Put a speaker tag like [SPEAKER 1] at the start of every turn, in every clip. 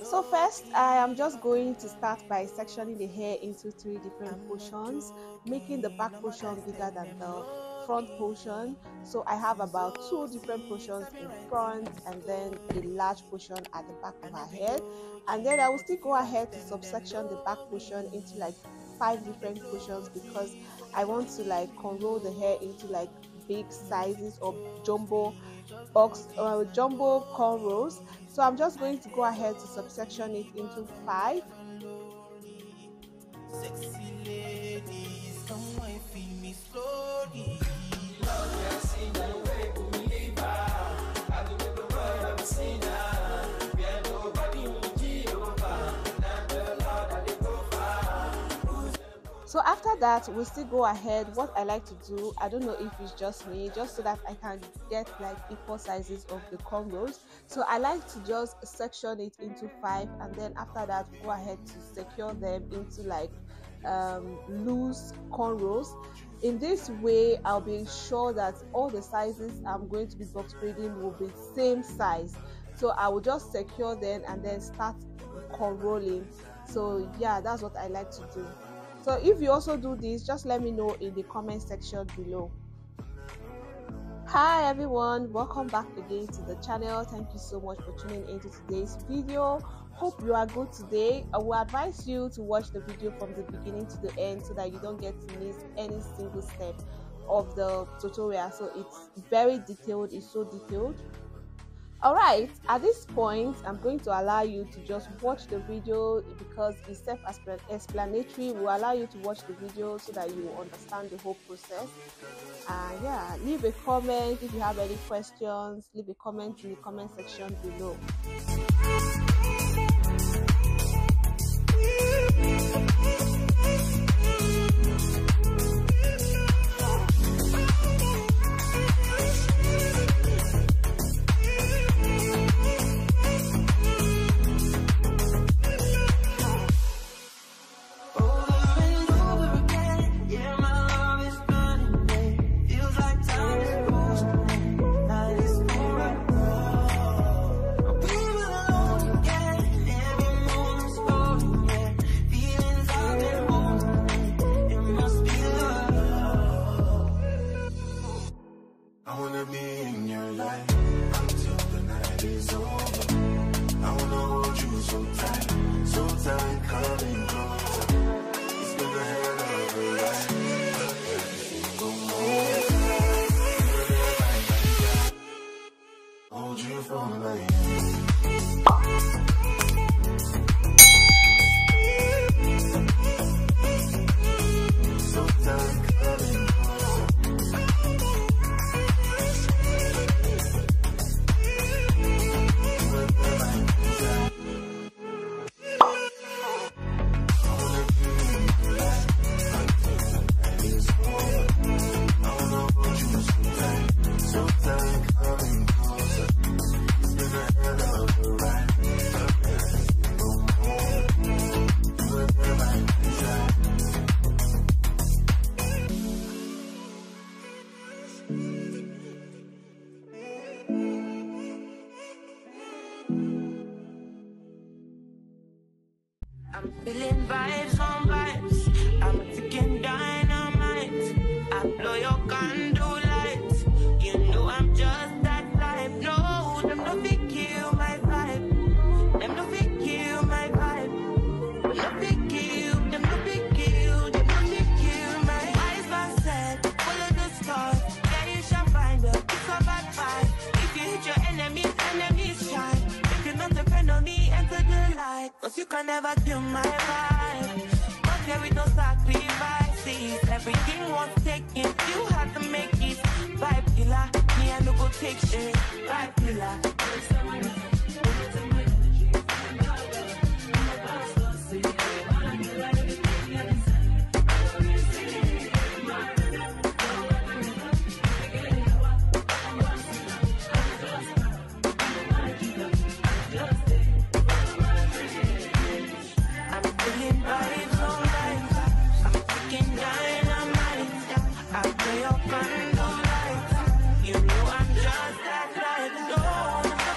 [SPEAKER 1] So first, I am just going to start by sectioning the hair into 3 different portions, making the back portion bigger than the front portion. So I have about 2 different portions in front and then a large portion at the back of her head. And then I will still go ahead to subsection the back portion into like 5 different portions because I want to like cornrow the hair into like big sizes or jumbo cornrows. So I'm just going to go ahead to subsection it into 5.
[SPEAKER 2] Sexy ladies, come wine for me slowly.
[SPEAKER 1] So after that, we'll still go ahead. What I like to do, I don't know if it's just me, just so that I can get like equal sizes of the cornrows. So I like to just section it into 5, and then after that go ahead to secure them into like loose cornrows. In this way, I'll be sure that all the sizes I'm going to be box braiding will be same size. So I will just secure them and then start cornrolling. So yeah, that's what I like to do. So if you also do this, just let me know in the comment section below. Hi everyone, welcome back again to the channel. Thank you so much for tuning into today's video. Hope you are good today. I will advise you to watch the video from the beginning to the end so that you don't get to miss any single step of the tutorial. So it's very detailed, it's so detailed. Alright, at this point I'm going to allow you to just watch the video because it's self-explanatory. Will allow you to watch the video so that you will understand the whole process. And yeah, leave a comment if you have any questions. Leave a comment in the comment section below.
[SPEAKER 2] I'm feeling vibes on vibes. I'm ticking dynamite. I blow your candle lights. You know I'm just that type. No, them no fit kill my vibe. Them no fit kill my vibe. Them no fit kill. Them no fit kill. Them no fit kill my eyes. But said, follow the stars. Yeah, you shall find a pick up at 5. If you hit your enemies shine. If you not depend on me, enter the light. Cause you can never kill my vibe. But there with no sacrifices. Everything was taken, you had to make it. Vibe killer, me I no go take shit. Vibe killer. You know I'm just that light. No, I'm not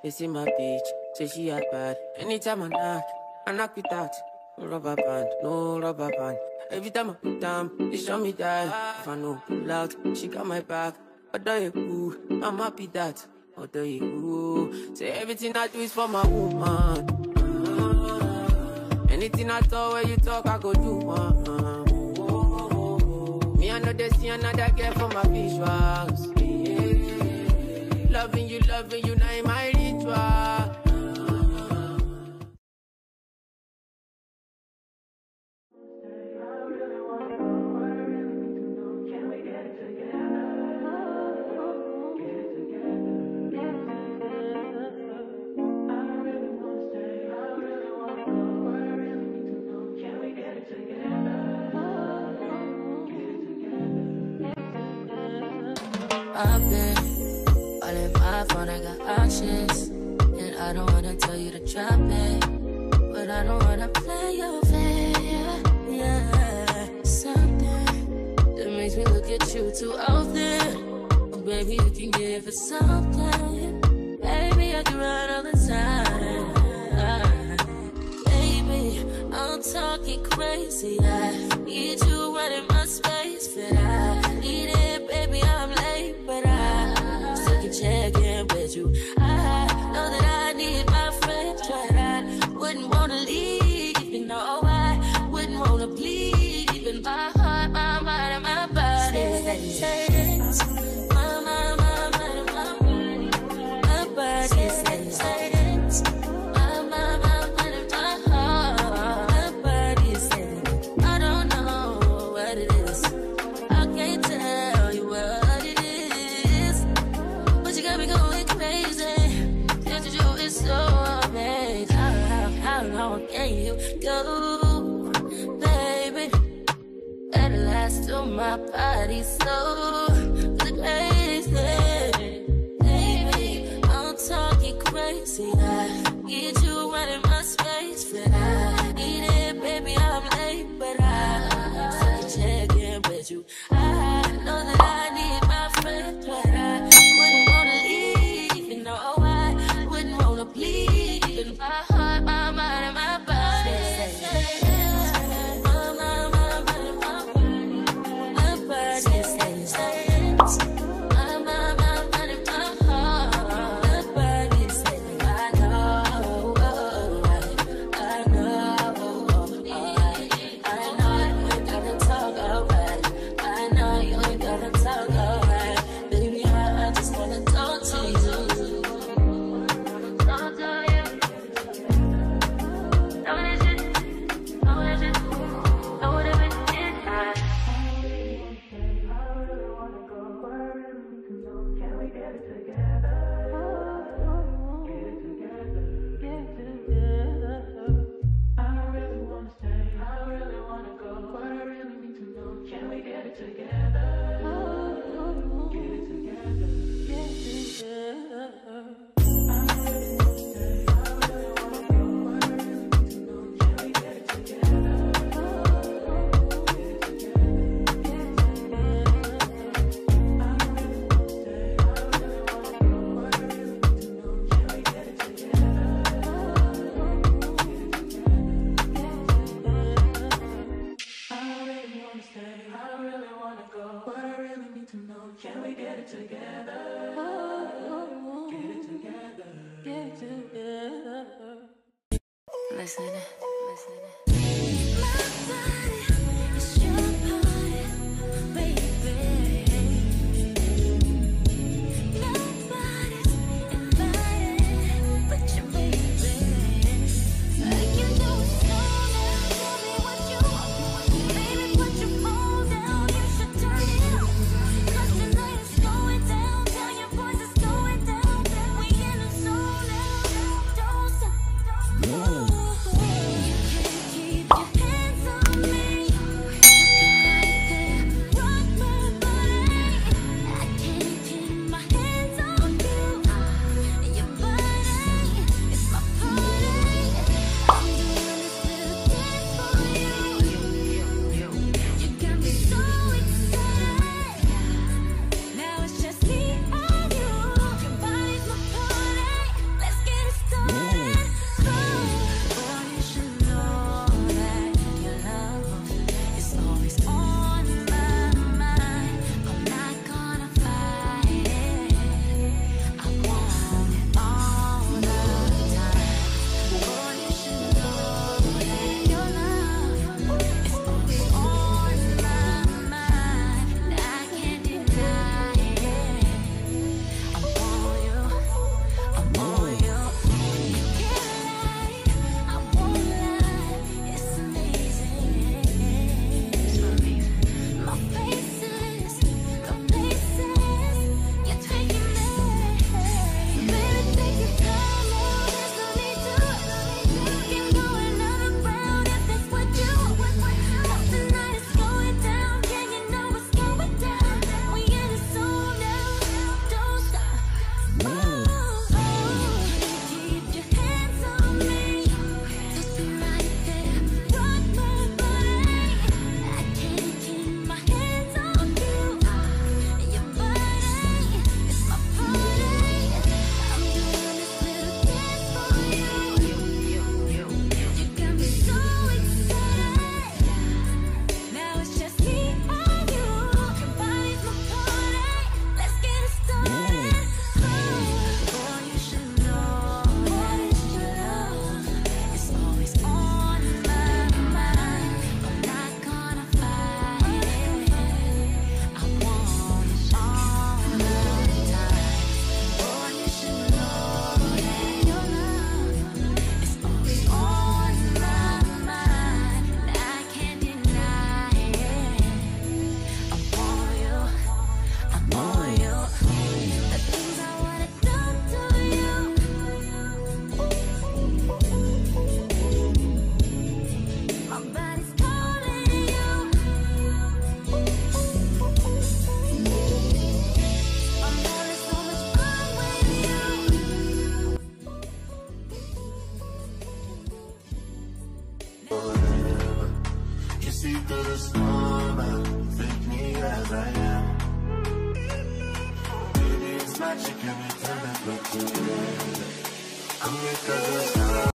[SPEAKER 2] They see my bitch, say she had bad. Anytime I knock it out. No rubber band, no rubber band. Every time I put down, they show me that. If I know pull out, she got my back. Although you cool, I'm happy that. Although you cool, say everything I do is for my woman. Anything I talk, when you talk, I go do. Me, I know they see another girl for my visuals. Loving you, now in my ritual.
[SPEAKER 3] I've been all in my phone, I got options. And I don't wanna tell you to drop it, but I don't wanna play your fair. Yeah, something that makes me look at you too often. Oh, baby, you can give it something. Baby, I can run all the time. Baby, I'm talking crazy. I need you running my space, but I need it, baby, I'm late, but I still can check in with you. I know that I need my friend, but I wouldn't wanna leave, you know, I wouldn't wanna bleed, even my heart, my mind, and my body. My mind, and my body. My body says my mind, and my heart. My body says I don't know what it is. I can't tell you what it is, but you got me going crazy. Just to do is so amazing. How long can you go, baby? At last, till my body so crazy. Baby, I'm talking crazy. I need you running my space, but I need it, baby. I'm late, but I still check in with you. I know that I need my friend, but I wouldn't wanna leave, you know, I wouldn't wanna bleed, even my heart, my mind, and my body. Listen.
[SPEAKER 2] see through the storm and take me as I am. Baby, it's magic every time I look to you. Come make us